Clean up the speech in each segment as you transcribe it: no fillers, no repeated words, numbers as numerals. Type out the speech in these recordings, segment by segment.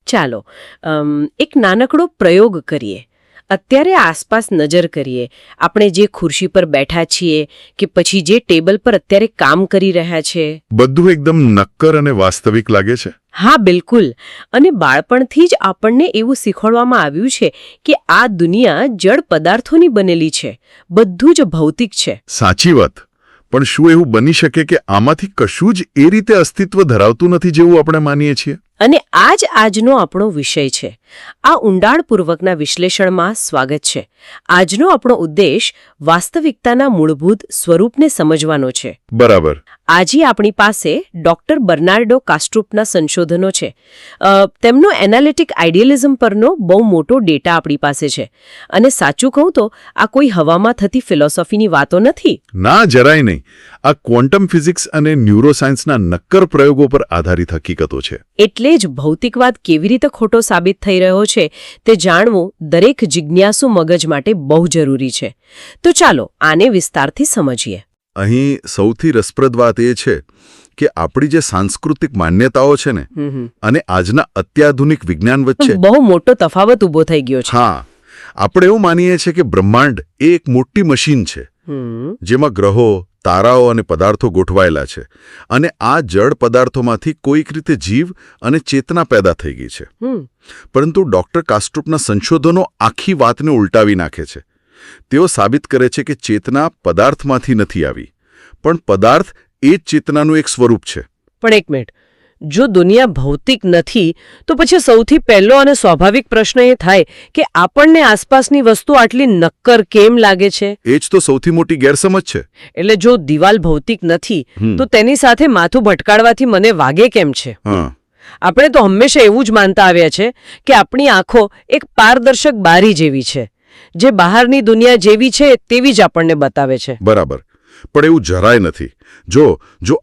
ચાલો એક નાનકડો પ્રયોગ કરીએ. અત્યારે આસપાસ નજર કરીએ. આપણે જે ખુરશી પર બેઠા છીએ કે પછી જે ટેબલ પર અત્યારે કામ કરી રહ્યા છે, બધું એકદમ નક્કર અને વાસ્તવિક લાગે છે. હા બિલકુલ. અને બાળપણથી જ આપણને એવું શીખવાડવામાં આવ્યું છે કે આ દુનિયા જળ પદાર્થોની બનેલી છે, બધું જ ભૌતિક છે. સાચી વાત. પણ શું એવું બની શકે કે આમાંથી કશું જ એ રીતે અસ્તિત્વ ધરાવતું નથી જેવું આપણે માનીએ છીએ? અને આ જ આજનો આપણો વિષય છે. આ ઊંડાણપૂર્વકના વિશ્લેષણમાં સ્વાગત છે. આજનો આપણો ઉદ્દેશ વાસ્તવિકતાના મૂળભૂત સ્વરૂપને સમજવાનો છે. બરાબર. આજે આપણી પાસે ડોક્ટર બર્નાર્ડો કાસ્ટ્રુપના સંશોધનો છે. તેમનો એનાલિટિક આઇડિયલિઝમ પરનો બહુ મોટો ડેટા આપણી પાસે છે. અને સાચું કહું તો આ કોઈ હવામાં થતી ફિલોસોફીની વાતો નથી. ના, જરાય નહીં. આ ક્વોન્ટમ ફિઝિક્સ અને ન્યુરોસાયન્સના નક્કર પ્રયોગો પર આધારિત હકીકતો છે. એટલે જ ભૌતિકવાદ કેવી રીતે ખોટો સાબિત થઈ રહ્યો છે તે જાણવું દરેક જિજ્ઞાસુ મગજ માટે બહુ જરૂરી છે. તો ચાલો આને વિસ્તારથી સમજીએ. અહીં સૌથી રસપ્રદ વાત એ છે કે આપણી જે સાંસ્કૃતિક માન્યતાઓ છે ને અને આજના અત્યાધુનિક વિજ્ઞાન વચ્ચે બહુ મોટો તફાવત ઊભો થઈ ગયો છે. હા, આપણે એવું માનીએ છીએ કે બ્રહ્માંડ એ એક મોટી મશીન છે જેમાં ગ્રહો, તારાઓ અને પદાર્થો ગોઠવાયેલા છે અને આ જળ પદાર્થોમાંથી કોઈક રીતે જીવ અને ચેતના પેદા થઈ ગઈ છે. પરંતુ ડોક્ટર કાસ્ટ્રુપના સંશોધનો આખી વાતને ઉલટાવી નાખે છે. તેઓ સાબિત કરે છે કે ચેતના પદાર્થમાંથી નથી આવી, પણ પદાર્થ એ જ ચેતનાનું એક સ્વરૂપ છે. પણ એક મિનિટ, જો દુનિયા ભૌતિક નથી તો પછી સૌથી પહેલો અને સ્વાભાવિક પ્રશ્ન એ થાય કે આપણને આસપાસની વસ્તુ આટલી નક્કર કેમ લાગે છે? એ જ તો સૌથી મોટી ગેરસમજ છે. એટલે જો દિવાલ ભૌતિક નથી તો તેની સાથે માથું ભટકાડવાથી મને વાગે કેમ છે? આપણે તો હંમેશા એવું જ માનતા આવ્યા છે કે આપણી આંખો એક પારદર્શક બારી જેવી છે, જે બહારની દુનિયા જેવી છે તેવી જ આપણને બતાવે છે. બરાબર. પણ એવું જરાય નથી. જો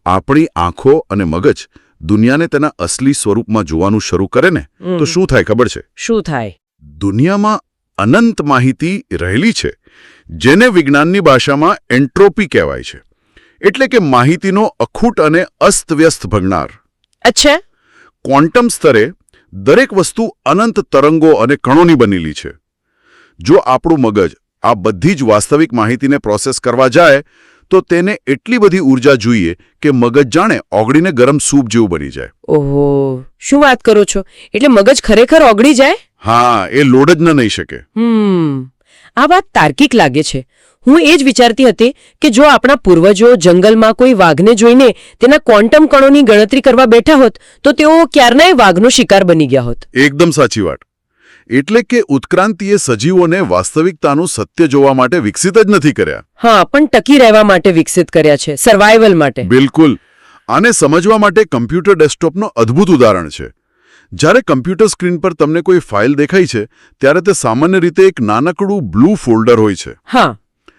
આપણી આંખો અને મગજ દુનિયાને તેના અસલી સ્વરૂપમાં જોવાનું શરૂ કરે ને તો શું થાય ખબર છે? શું થાય? દુનિયામાં અનંત માહિતી રહેલી છે, જેને વિજ્ઞાનની ભાષામાં એન્ટ્રોપી કહેવાય છે. એટલે કે માહિતીનો અખૂટ અને અસ્તવ્યસ્ત ભંગાર. અચ્છા. ક્વોન્ટમ સ્તરે દરેક વસ્તુ અનંત તરંગો અને કણોની બનેલી છે. જો આપણું મગજ આ બધી જ વાસ્તવિક માહિતીને પ્રોસેસ કરવા જાય તો તેને એટલી બધી ઊર્જા જોઈએ કે મગજ જાણે ઓગળીને ગરમ સૂપ જેવું બની જાય. ઓહો, શું વાત કરો છો? એટલે મગજ ખરેખર ઓગળી જાય? હા, એ લોડ જ ન નહીં શકે. આ વાત તાર્કિક લાગે છે. હું એ જ વિચારતી હતી કે જો આપણા પૂર્વજો જંગલમાં કોઈ વાઘને જોઈને તેના ક્વોન્ટમ કણોની ગણતરી કરવા બેઠા હોત તો તેઓ ક્યારનાય વાઘનો શિકાર બની ગયા હોત. એકદમ સાચી વાત. એટલે કે ઉત્ક્રાંતિએ સજીવોને વાસ્તવિકતાનું સત્ય જોવા માટે વિકસિત જ નથી કર્યા. હા, પણ ટકી રહેવા માટે વિકસિત કર્યા છે, સર્વાઇવલ માટે. બિલકુલ. આને સમજવા માટે કમ્પ્યુટર ડેસ્કટોપનો અદ્ભુત ઉદાહરણ છે. જ્યારે કમ્પ્યુટર સ્ક્રીન પર તમને કોઈ ફાઇલ દેખાય છે ત્યારે તે સામાન્ય રીતે એક નાનકડું બ્લુ ફોલ્ડર હોય છે. હા,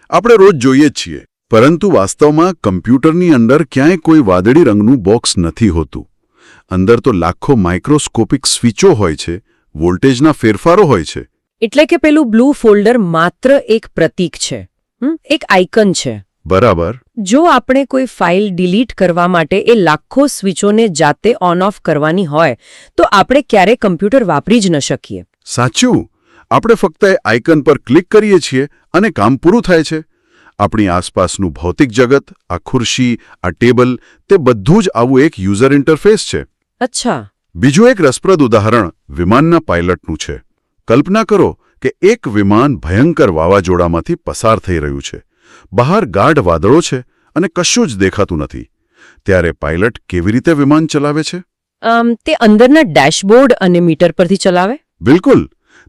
આપણે રોજ જોઈએ જ છીએ. પરંતુ વાસ્તવમાં કમ્પ્યુટરની અંદર ક્યાંય કોઈ વાદળી રંગનું બોક્સ નથી હોતું. અંદર તો લાખો માઇક્રોસ્કોપિક સ્વિચો હોય છે, વોલ્ટેજના ફેરફારો હોય છે. એટલે કે પેલું બ્લુ ફોલ્ડર માત્ર એક પ્રતીક છે, એક આઇકન છે. બરાબર. જો આપણે કોઈ ફાઇલ ડિલીટ કરવા માટે એ લાખો સ્વિચોને જાતે ઓન ઓફ કરવાની હોય તો આપણે ક્યારેય કમ્પ્યુટર વાપરી જ ન શકીએ. સાચું. આપણે ફક્ત એ આઇકન પર ક્લિક કરીએ છીએ અને કામ પૂરું થાય છે. આપણી આસપાસનું ભૌતિક જગત, આ ખુરશી, આ ટેબલ, તે બધું જ આવું એક યુઝર ઇન્ટરફેસ છે. અચ્છા. બીજું એક રસપ્રદ ઉદાહરણ વિમાનના પાયલટનું છે. કલ્પના કરો કે એક વિમાન ભયંકર વાવાઝોડામાંથી પસાર થઈ રહ્યું છે. બહાર ગાઢ વાદળો છે અને કશું જ દેખાતું નથી. ત્યારે પાયલટ કેવી રીતે વિમાન ચલાવે છે? તે અંદરના ડેશબોર્ડ અને મીટર પરથી ચલાવે? બિલકુલ.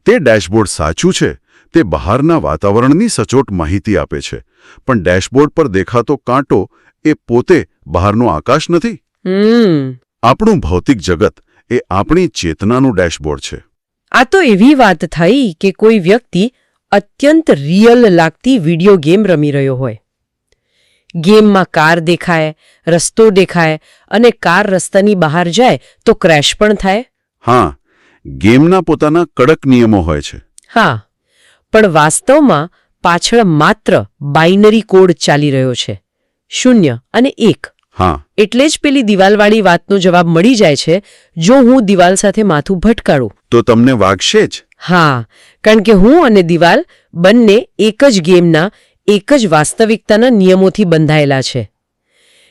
તે ડેશબોર્ડ સાચું છે. તે બહારના વાતાવરણની સચોટ માહિતી આપે છે. પણ ડેશબોર્ડ પર દેખાતો કાંટો એ પોતે બહારનો આકાશ નથી. આપણું ભૌતિક જગત એ આપણી ચેતનાનું ડેશબોર્ડ છે. આ તો એવી વાત થઈ કે કોઈ વ્યક્તિ અત્યંત રિયલ લાગતી વિડિયો ગેમ રમી રહ્યો હોય. ગેમમાં કાર દેખાય, રસ્તો દેખાય અને કાર રસ્તાની બહાર જાય તો ક્રેશ પણ થાય. હા, ગેમના પોતાના કડક નિયમો હોય છે. હા, પણ વાસ્તવમાં પાછળ માત્ર બાઇનરી કોડ ચાલી રહ્યો છે, 0 અને 1. હા, એટલે જ પેલી દિવાલવાળી વાતનો જવાબ મળી જાય છે, જો હું દિવાલ સાથે માથું ભટકાડું તો તમને વાગશે જ. હા, કારણ કે હું અને દિવાલ બંને એક જ ગેમના, એક જ વાસ્તવિકતાના નિયમોથી બંધાયેલા છે.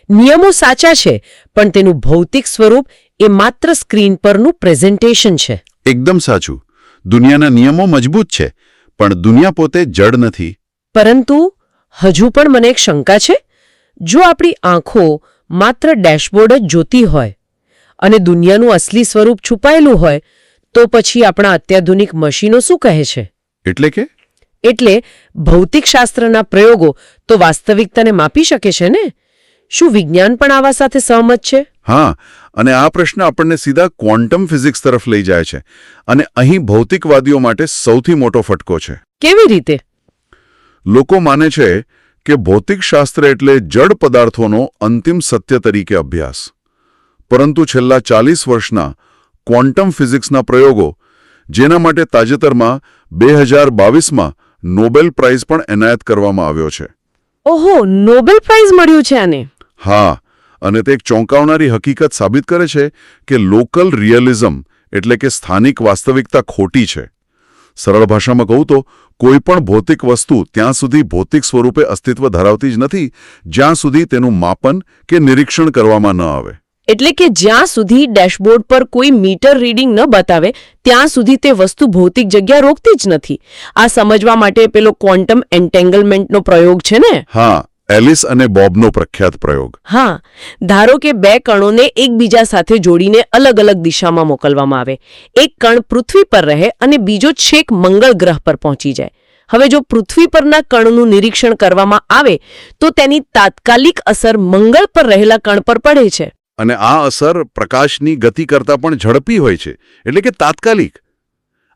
નિયમો સાચા છે, પણ તેનું ભૌતિક સ્વરૂપ એ માત્ર સ્ક્રીન પરનું પ્રેઝન્ટેશન છે. એકદમ સાચું. દુનિયાના નિયમો મજબૂત છે, પણ દુનિયા પોતે જડ નથી. પરંતુ હજુ પણ મને એક શંકા છે. જો આપણી આંખો માત્ર ડેશબોર્ડ જ જોતી હોય અને દુનિયાનું અસલી સ્વરૂપ છુપાયેલું હોય, તો પછી આપણા અત્યાધુનિક મશીનો શું કહે છે? એટલે કે એટલે ભૌતિકશાસ્ત્રના પ્રયોગો તો વાસ્તવિકતાને માપી શકે છે ને? શું વિજ્ઞાન પણ આવા સાથે સહમત છે? હા, અને આ પ્રશ્ન આપણને સીધા ક્વોન્ટમ ફિઝિક્સ તરફ લઈ જાય છે. અને અહીં ભૌતિકવાદીઓ માટે સૌથી મોટો ફટકો છે. કેવી રીતે? લોકો માને છે કે ભૌતિકશાસ્ત્ર એટલે જડ પદાર્થોનો અંતિમ સત્ય તરીકે અભ્યાસ. પરંતુ છેલ્લા 40 વર્ષના ક્વોન્ટમ ફિઝિક્સના પ્રયોગો, જેના માટે તાજેતરમાં 2022માં નોબેલ પ્રાઇઝ પણ એનાયત કરવામાં આવ્યો છે. ઓહો, નોબેલ પ્રાઇઝ મળ્યું છે આને? હા, અને તે એક ચોંકાવનારી હકીકત સાબિત કરે છે કે લોકલ રિયલિઝમ એટલે કે સ્થાનિક વાસ્તવિકતા ખોટી છે. સરળ ભાષામાં કહું તો કોઈ પણ ભૌતિક વસ્તુ ત્યાં સુધી ભૌતિક સ્વરૂપે અસ્તિત્વ ધરાવતી જ નથી જ્યાં સુધી તેનું માપન કે નિરીક્ષણ કરવામાં ન આવે. એટલે કે જ્યાં સુધી ડેશબોર્ડ પર કોઈ મીટર રીડિંગ ન બતાવે ત્યાં સુધી તે વસ્તુ ભૌતિક જગ્યા રોકતી જ નથી. આ સમજવા માટે પેલો ક્વોન્ટમ એન્ટેંગલમેન્ટનો પ્રયોગ છે ને? હા, એલિસ અને બોબનો પ્રખ્યાત પ્રયોગ. હા, ધારો કે બે કણોને એકબીજા સાથે જોડીને અલગ અલગ દિશામાં મોકલવામાં આવે. એક કણ પૃથ્વી પર રહે અને બીજો છેક મંગળ ગ્રહ પર પહોંચી જાય. હવે જો પૃથ્વી પરના કણનું નિરીક્ષણ કરવામાં આવે તો તેની તાત્કાલિક અસર મંગળ પર રહેલા કણ પર પડે છે. અને આ અસર પ્રકાશની ગતિ કરતાં પણ ઝડપી હોય છે, એટલે કે તાત્કાલિક.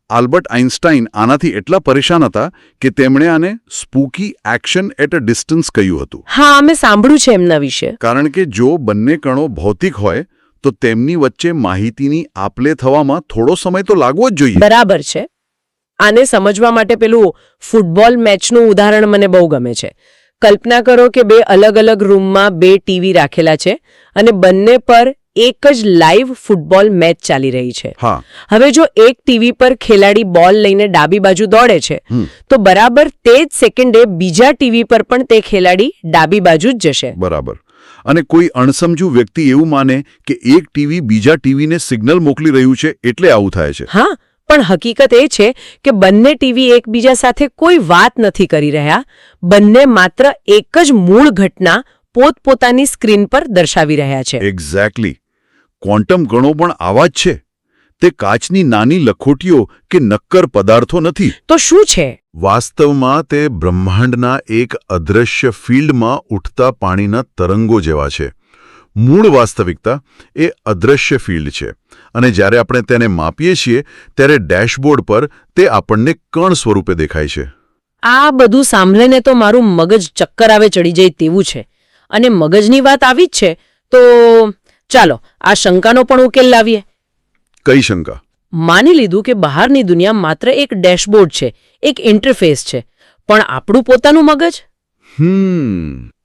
આલ્બર્ટ આઇન્સ્ટાઈન આનાથી એટલા પરેશાન હતા કે તેમણે આને સ્પૂકી એક્શન એટ અ ડિસ્ટન્સ કહ્યું હતું. હા, અમે સાંભળ્યું છે એમના વિશે. કારણ કે જો બંને કણો ભૌતિક હોય તો તેમની વચ્ચે માહિતીની આપ-લે થવામાં થોડો સમય તો લાગવો જ જોઈએ. બરાબર છે. આને સમજવા માટે પેલું ફૂટબોલ મેચનું ઉદાહરણ મને બહુ ગમે છે. કલ્પના કરો કે બે અલગ અલગ રૂમમાં બે ટીવી રાખેલા છે અને બંને પર એક જ લાઈવ ફૂટબોલ મેચ ચાલી રહી છે. હા. હવે જો એક ટીવી પર ખેલાડી બોલ લઈને ડાબી બાજુ દોડે છે તો બરાબર તે જ સેકન્ડે બીજા ટીવી પર પણ તે ખેલાડી ડાબી બાજુ જ જશે. બરાબર. અને કોઈ અણસમજુ વ્યક્તિ એવું માને કે એક ટીવી બીજા ટીવીને સિગ્નલ મોકલી રહ્યું છે એટલે આવું થાય છે. હા, પણ હકીકત એ છે કે બંને ટીવી એકબીજા સાથે કોઈ વાત નથી કરી રહ્યા. બંને માત્ર એક જ મૂળ ઘટના પોતપોતાની સ્ક્રીન પર દર્શાવી રહ્યા છે. એક્ઝેક્ટલી. ક્વોન્ટમ ગણો પણ આવા જ છે. તે કાચની નાની લખોટીઓ કે નક્કર પદાર્થો નથી. તો શું છે? વાસ્તવમાં તે બ્રહ્માંડના એક અદૃશ્ય ફિલ્ડમાં ઉઠતા પાણીના તરંગો જેવા છે. મૂળ વાસ્તવિકતા એ અદૃશ્ય ફિલ્ડ છે અને જ્યારે આપણે તેને માપીએ છીએ ત્યારે ડેશબોર્ડ પર તે આપણને કણ સ્વરૂપે દેખાય છે. આ બધું સાંભળીને તો મારું મગજ ચક્કર આવે ચડી જાય તેવું છે. અને મગજની વાત આવી જ છે તો ચાલો આ શંકાનો પણ ઉકેલ લાવીએ. કઈ શંકા? માની લીધું કે બહારની દુનિયા માત્ર એક ડેશબોર્ડ છે, એક ઇન્ટરફેસ છે, પણ આપણું પોતાનું મગજ?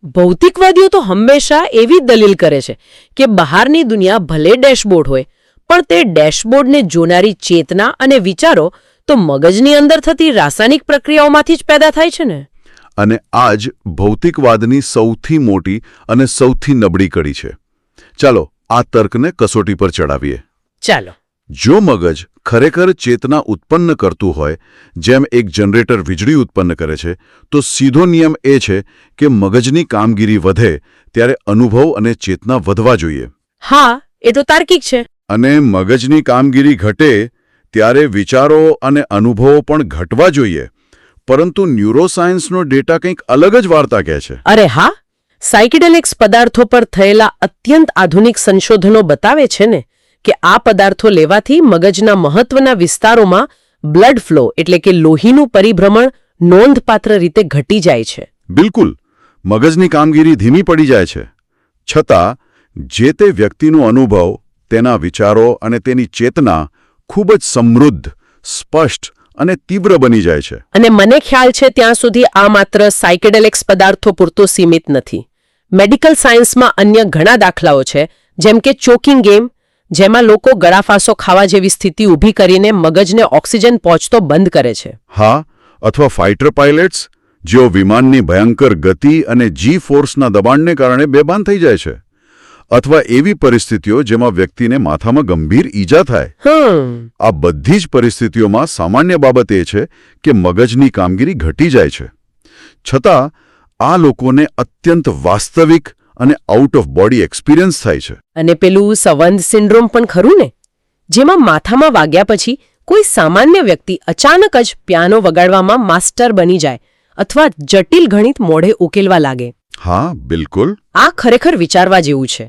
ભૌતિકવાદીઓ તો હંમેશા એવી દલીલ કરે છે કે બહારની દુનિયા ભલે ડેશબોર્ડ હોય પણ તે ડેશબોર્ડને જોનારી ચેતના અને વિચારો તો મગજની અંદર થતી રાસાયણિક પ્રક્રિયાઓમાંથી જ પેદા થાય છે ને. અને આ જ ભૌતિકવાદની સૌથી મોટી અને સૌથી નબળી કડી છે. ચાલો આ તર્કને કસોટી પર ચડાવીએ. ચાલો. જો મગજ ખરેખર ચેતના ઉત્પન્ન કરતું હોય, જેમ એક જનરેટર વીજળી ઉત્પન્ન કરે છે, તો સીધો નિયમ એ છે કે મગજની કામગીરી વધે ત્યારે અનુભવ અને ચેતના વધવા જોઈએ. હા, એ તો તાર્કિક છે. અને મગજની કામગીરી ઘટે ત્યારે વિચારો અને અનુભવો પણ ઘટવા જોઈએ. પરંતુ ન્યુરોસાયન્સનો ડેટા કંઈક અલગ જ વાર્તા કહે છે. અરે હા, સાયકેડેલિક્સ પદાર્થો પર થયેલા અત્યંત આધુનિક સંશોધનો બતાવે છે ને કે આ પદાર્થો લેવાથી મગજના મહત્વના વિસ્તારોમાં બ્લડ ફ્લો એટલે કે લોહીનું પરિભ્રમણ નોંધપાત્ર રીતે ઘટી જાય છે. બિલકુલ. મગજની કામગીરી ધીમી પડી જાય છે. છતાં જે તે વ્યક્તિનો અનુભવ, તેના વિચારો અને તેની ચેતના ખૂબ જ સમૃદ્ધ, સ્પષ્ટ અને તીવ્ર બની જાય છે. અને મને ખ્યાલ છે ત્યાં સુધી આ માત્ર સાયકેડેલિક્સ પદાર્થો પૂરતો સીમિત નથી. મેડિકલ સાયન્સમાં અન્ય ઘણા દાખલાઓ છે, જેમ કે ચોકિંગ ગેમ, જેમાં લોકો ગળાફાંસો ખાવા જેવી સ્થિતિ ઊભી કરીને મગજને ઓક્સિજન પહોંચતો બંધ કરે છે. હા, અથવા ફાઇટર પાયલટ્સ જેઓ વિમાનની ભયંકર ગતિ અને જી ફોર્સના દબાણને કારણે બેભાન થઈ જાય છે. અથવા એવી પરિસ્થિતિઓ જેમાં વ્યક્તિને માથામાં ગંભીર ઈજા થાય. આ બધી જ પરિસ્થિતિઓમાં સામાન્ય બાબત એ છે કે મગજની કામગીરી ઘટી જાય છે. છતાં આ લોકોને અત્યંત વાસ્તવિક અને આઉટ ઓફ બોડી એક્સપિરિયન્સ થાય છે. અને પેલું સંવંધ સિન્ડ્રોમ પણ ખરું ને, જેમાં માથામાં વાગ્યા પછી કોઈ સામાન્ય વ્યક્તિ અચાનક જ પિયાનો વગાડવામાં માસ્ટર બની જાય અથવા જટિલ ગણિત મોઢે ઉકેલવા લાગે. હા, બિલકુલ. આ ખરેખર વિચારવા જેવું છે.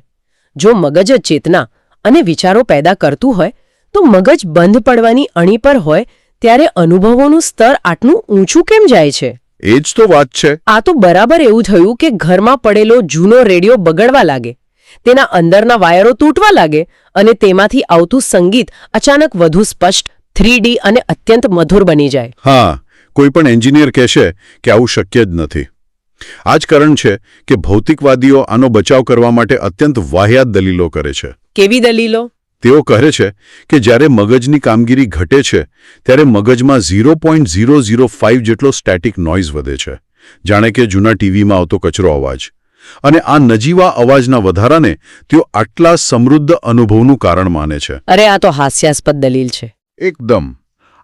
જો મગજ જ ચેતના અને વિચારો પેદા કરતું હોય તો મગજ બંધ પડવાની અણી પર હોય ત્યારે અનુભવોનું સ્તર આટલું ઊંચું કેમ જાય છે? એ જ તો વાત છે. આ તો બરાબર એવું થયું કે ઘરમાં પડેલો જૂનો રેડિયો બગડવા લાગે, તેના અંદરના વાયરો તૂટવા લાગે અને તેમાંથી આવતું સંગીત અચાનક વધુ સ્પષ્ટ, 3D અને અત્યંત મધુર બની જાય. હા, કોઈ પણ એન્જિનિયર કહેશે કે આવું શક્ય જ નથી. આ જ કારણ છે કે ભૌતિકવાદીઓ આનો બચાવ કરવા માટે અત્યંત વાહિયાત દલીલો કરે છે. કેવી દલીલો? તેઓ કહે છે કે જ્યારે મગજની કામગીરી ઘટે છે ત્યારે મગજમાં 0.005 જેટલો સ્ટેટિક નોઇઝ વધે છે, જાણે કે જૂના ટીવીમાં આવતો કચરો અવાજ. અને આ નજીવા અવાજના વધારાને તેઓ આટલા સમૃદ્ધ અનુભવનું કારણ માને છે. અરે, આ તો હાસ્યાસ્પદ દલીલ છે. એકદમ.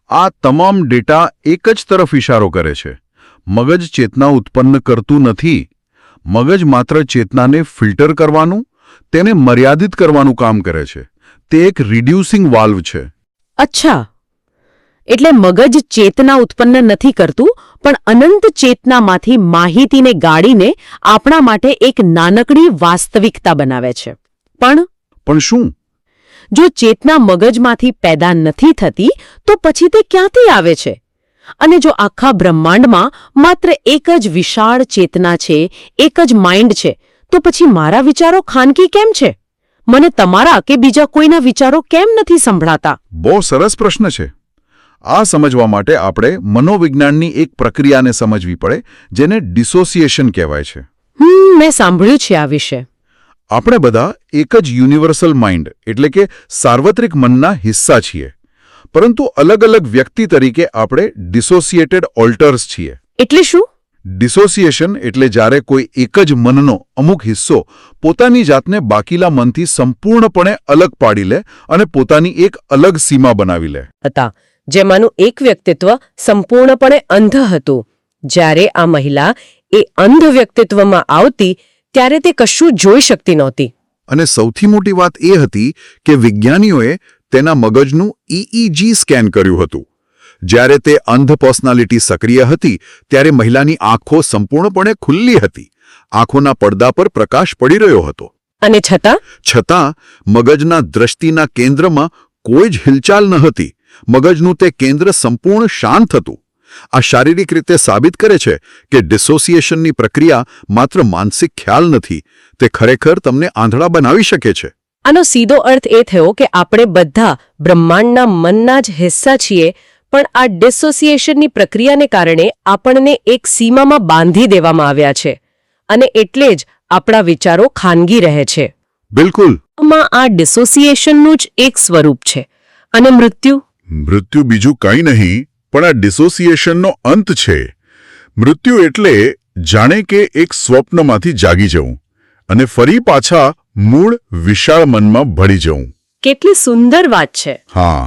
આ તમામ ડેટા એક જ તરફ ઇશારો કરે છે. મગજ ચેતના ઉત્પન્ન કરતું નથી. મગજ માત્ર ચેતનાને ફિલ્ટર કરવાનું, તેને મર્યાદિત કરવાનું કામ કરે છે. તે એક રિડ્યુસિંગ વાલ્વ છે. અચ્છા, એટલે મગજ ચેતના ઉત્પન્ન નથી કરતું, પણ અનંત ચેતનામાંથી માહિતીને ગાળીને આપણા માટે એક નાનકડી વાસ્તવિકતા બનાવે છે. પણ શું? જો ચેતના મગજમાંથી પેદા નથી થતી તો પછી તે ક્યાંથી આવે છે? અને જો આખા બ્રહ્માંડમાં માત્ર એક જ વિશાળ ચેતના છે, એક જ માઇન્ડ છે, તો પછી મારા વિચારો ખાનગી કેમ છે? મને તમારા કે બીજા કોઈના વિચારો કેમ નથી સંભળાતા? બહુ સરસ પ્રશ્ન છે. આ સમજવા માટે આપણે મનોવિજ્ઞાનની એક પ્રક્રિયાને સમજવી પડે, જેને ડિસોસિએશન કહેવાય છે. મેં સાંભળ્યું છે આ વિશે. આપણે બધા એક જ યુનિવર્સલ માઇન્ડ એટલે કે સાર્વત્રિક મનના હિસ્સા છીએ, પરંતુ અલગ અલગ વ્યક્તિ તરીકે આપણે ડિસોસિએટેડ ઓલ્ટર્સ છીએ. એટલે શું? ડિસોસિએશન એટલે જ્યારે કોઈ એક જ મનનો અમુક હિસ્સો પોતાની જાતને બાકીલા મનથી સંપૂર્ણપણે અલગ પાડી લે અને પોતાની એક અલગ સીમા બનાવી લે. જેમાંનું એક વ્યક્તિત્વ સંપૂર્ણપણે અંધ હતું. જ્યારે આ મહિલા એ અંધ વ્યક્તિત્વમાં આવતી ત્યારે તે કશું જોઈ શકતી નહોતી. અને સૌથી મોટી વાત એ હતી કે વિજ્ઞાનીઓએ તેના મગજનું EEG સ્કેન કર્યું હતું. જ્યારે તે અંધ પર્સનાલિટી સક્રિય હતી ત્યારે મહિલાની આંખો સંપૂર્ણપણે ખુલ્લી હતી. આંખોના પડદા પર પ્રકાશ પડી રહ્યો હતો. અને છતાં મગજના દ્રષ્ટિના કેન્દ્રમાં કોઈ જ હિલચાલ ન હતી. મગજનું તે કેન્દ્ર સંપૂર્ણ શાંત હતું. આ શારીરિક રીતે સાબિત કરે છે કે ડિસોસિએશનની પ્રક્રિયા માત્ર માનસિક ખ્યાલ નથી, તે ખરેખર તમને આંધળા બનાવી શકે છે. આનો સીધો અર્થ એ થયો કે આપણે બધા બ્રહ્માંડના મનના જ હિસ્સા છીએ, પણ આ ડિસોસિએશનની પ્રક્રિયાને કારણે આપણને એક સીમામાં બાંધી દેવામાં આવ્યા છે અને એટલે જ આપણા વિચારો ખાનગી રહે છે. બિલકુલ. આ ડિસોસિએશનનું જ એક સ્વરૂપ છે. અને મૃત્યુ? મૃત્યુ બીજું કંઈ નહીં પણ આ ડિસોસિએશનનો અંત છે. મૃત્યુ એટલે જાણે કે એક સ્વપ્નમાંથી જાગી જવું અને ફરી પાછા મૂળ વિશાળ મનમાં ભળી જવું. કેટલી સુંદર વાત છે. હા,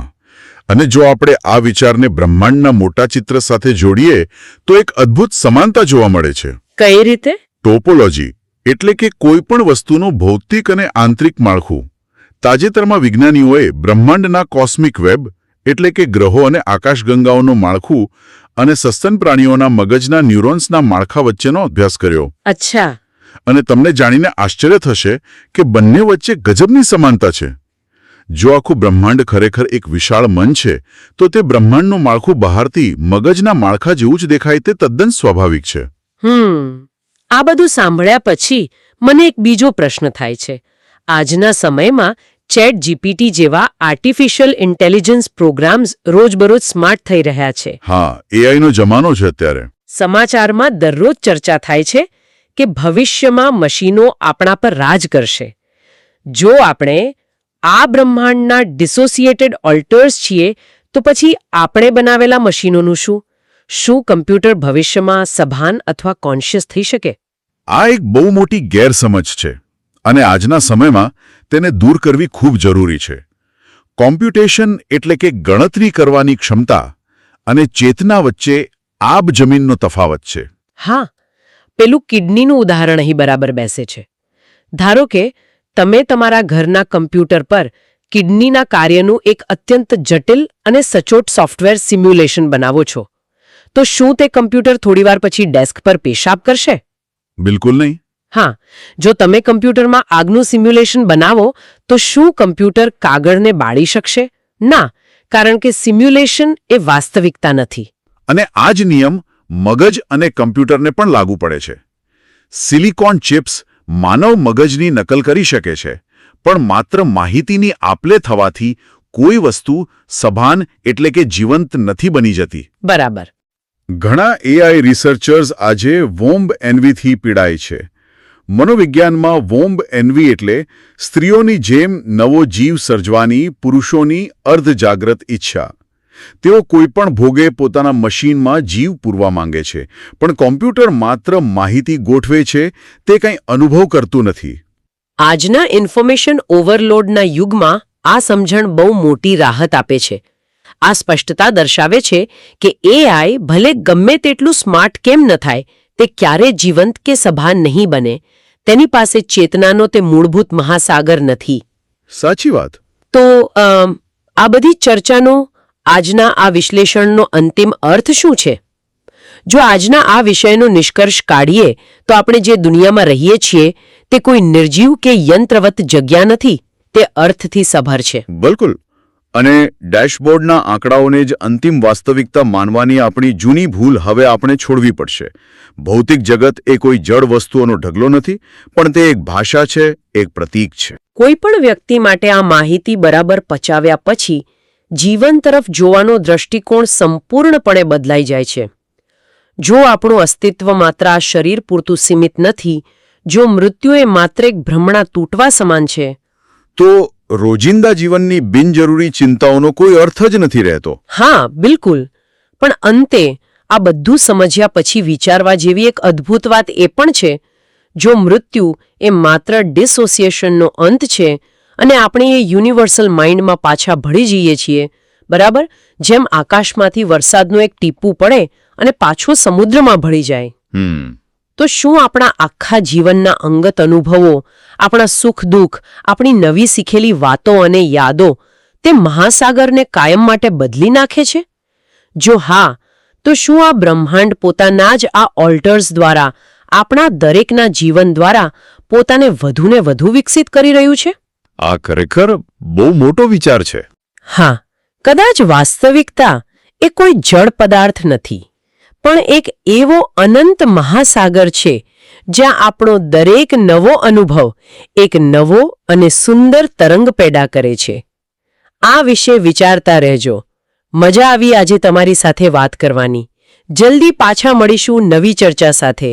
અને જો આપણે આ વિચારને બ્રહ્માંડના મોટા ચિત્ર સાથે જોડીએ તો એક અદ્ભુત સમાનતા જોવા મળે છે. કઈ રીતે? ટોપોલોજી એટલે કે કોઈ પણ વસ્તુનું ભૌતિક અને આંતરિક માળખું. તાજેતરમાં વિજ્ઞાનીઓએ બ્રહ્માંડના કોસ્મિક વેબ એટલે કે ગ્રહો અને આકાશગંગાઓનું માળખું અને સસ્તન પ્રાણીઓના મગજના ન્યુરોન્સના માળખા વચ્ચેનો અભ્યાસ કર્યો. અચ્છા. અને તમને જાણીને આશ્ચર્ય થશે કે બંને વચ્ચે ગજબની સમાનતા છે. જો આખું બ્રહ્માંડ ખરેખર એક વિશાળ મન છે તો તે બ્રહ્માંડનું માળખું બહારથી મગજના માળખા જેવું જ દેખાય તે તદ્દન સ્વાભાવિક છે. આ બધું સાંભળ્યા પછી મને એક બીજો પ્રશ્ન થાય છે. આજના સમયમાં ચેટ જીપીટી જેવા આર્ટિફિશિયલ ઇન્ટેલિજન્સ પ્રોગ્રામ્સ રોજબરોજ સ્માર્ટ થઈ રહ્યા છે. હા, એઆઈનો જમાનો છે અત્યારે. સમાચારમાં દરરોજ ચર્ચા થાય છે કે ભવિષ્યમાં મશીનો આપણા પર રાજ કરશે. જો આપણે આ બ્રહ્માંડના ડિસોસિએટેડ ઓલ્ટર્સ છીએ તો પછી આપણે બનાવેલા મશીનોનું શું? શું કમ્પ્યુટર ભવિષ્યમાં સભાન અથવા કોન્શિયસ થઈ શકે? આ એક બહુ મોટી ગેરસમજ છે અને આજના સમયમાં તેને દૂર કરવી ખૂબ જરૂરી છે. કોમ્પ્યુટેશન એટલે કે ગણતરી કરવાની ક્ષમતા અને ચેતના વચ્ચે આબ જમીનનો તફાવત છે. હા, પેલું કિડનીનું ઉદાહરણ અહીં બરાબર બેસે છે. ધારો કે તમે તમારા ઘરના કમ્પ્યુટર પર કિડનીના કાર્યનું એક અત્યંત જટિલ અને સચોટ સોફ્ટવેર સિમ્યુલેશન બનાવો છો, તો શું તે કમ્પ્યુટર થોડીવાર પછી ડેસ્ક પર પેશાબ કરશે? બિલકુલ નહીં. હા, જો તમે કમ્પ્યુટરમાં આગનું સિમ્યુલેશન બનાવો તો શું કમ્પ્યુટર કાગળને બાળી શકશે? ના, કારણ કે સિમ્યુલેશન એ વાસ્તવિકતા નથી. અને આ જ નિયમ મગજ અને કમ્પ્યુટરને પણ લાગુ પડે છે. સિલિકોન ચિપ્સ માનવ મગજની નકલ કરી શકે છે, પણ માત્ર માહિતીની આપલે થવાથી કોઈ વસ્તુ સભાન એટલે કે જીવંત નથી બની જતી. બરાબર. ઘણા એઆઈ રિસર્ચર્સ આજે વોમ્બ એન્વીથી પીડાય છે. મનોવિજ્ઞાનમાં વોમ્બ એન્વી એટલે સ્ત્રીઓની જેમ નવો જીવ સર્જવાની પુરુષોની અર્ધજાગ્રત ઈચ્છા. તેઓ કોઈપણ ભોગે પોતાના મશીનમાં જીવ પૂરવા માંગે છે, પણ કોમ્પ્યુટર માત્ર માહિતી ગોઠવે છે, તે કંઈ અનુભવ કરતું નથી. આજના ઇન્ફોર્મેશન ઓવરલોડના યુગમાં આ સમજણ બહુ મોટી રાહત આપે છે. આ સ્પષ્ટતા દર્શાવે છે કે એઆઈ ભલે ગમે તેટલું સ્માર્ટ કેમ ન થાય, તે ક્યારે જીવંત કે સભાન નહીં બને. તેની પાસે ચેતનાનો તે મૂળભૂત મહાસાગર નથી. સાચી વાત. તો આ બધી ચર્ચાનો, આજના આ વિશ્લેષણનો અંતિમ અર્થ શું છે? જો આજના આ વિષયનો નિષ્કર્ષ કાઢીએ તો આપણે જે દુનિયામાં રહીએ છીએ તે કોઈ નિર્જીવ કે યંત્રવત જગ્યા નથી, તે અર્થથી સભર છે. બિલકુલ. અને ડેશબોર્ડના આંકડાઓને જ અંતિમ વાસ્તવિકતા માનવાની આપણી જૂની ભૂલ હવે આપણે છોડવી પડશે. ભૌતિક જગત એ કોઈ જડ વસ્તુઓનો ઢગલો નથી, પણ તે એક ભાષા છે, એક પ્રતીક છે. કોઈ પણ વ્યક્તિ માટે આ માહિતી બરાબર પચાવ્યા પછી જીવન તરફ જોવાનો દ્રષ્ટિકોણ સંપૂર્ણપણે બદલાઈ જાય છે. જો આપણું અસ્તિત્વ માત્ર આ શરીર પૂરતું સીમિત નથી, જો મૃત્યુ એ માત્ર એક ભ્રમણા તૂટવા સમાન છે, તો રોજિંદા જીવનની બિનજરૂરી ચિંતાઓનો કોઈ અર્થ જ નથી રહેતો. હા, બિલકુલ. પણ અંતે આ બધું સમજ્યા પછી વિચારવા જેવી એક અદ્ભુત વાત એ પણ છે, જો મૃત્યુ એ માત્ર ડિસોસિએશનનો અંત છે અને આપણે એ યુનિવર્સલ માઇન્ડમાં પાછા ભળી જઈએ છીએ, બરાબર જેમ આકાશમાંથી વરસાદનું એક ટીપું પડે અને પાછો સમુદ્રમાં ભળી જાય, તો શું આપણા આખા જીવનના અંગત અનુભવો, આપણા સુખ દુઃખ, આપણી નવી શીખેલી વાતો અને યાદો તે મહાસાગરને કાયમ માટે બદલી નાખે છે? જો હા, તો શું આ બ્રહ્માંડ પોતાના જ આ ઓલ્ટર્સ દ્વારા, આપણા દરેકના જીવન દ્વારા પોતાને વધુને વધુ વિકસિત કરી રહ્યું છે? આ ખરેખર બહુ મોટો વિચાર છે. હા, કદાચ વાસ્તવિકતા એ કોઈ જડ પદાર્થ નથી, પણ એક એવો અનંત મહાસાગર છે જ્યાં આપણો દરેક નવો અનુભવ એક નવો અને સુંદર તરંગ પેદા કરે છે. આ વિશે વિચારતા રહેજો. મજા આવી આજે તમારી સાથે વાત કરવાની. જલ્દી પાછા મળીશું નવી ચર્ચા સાથે.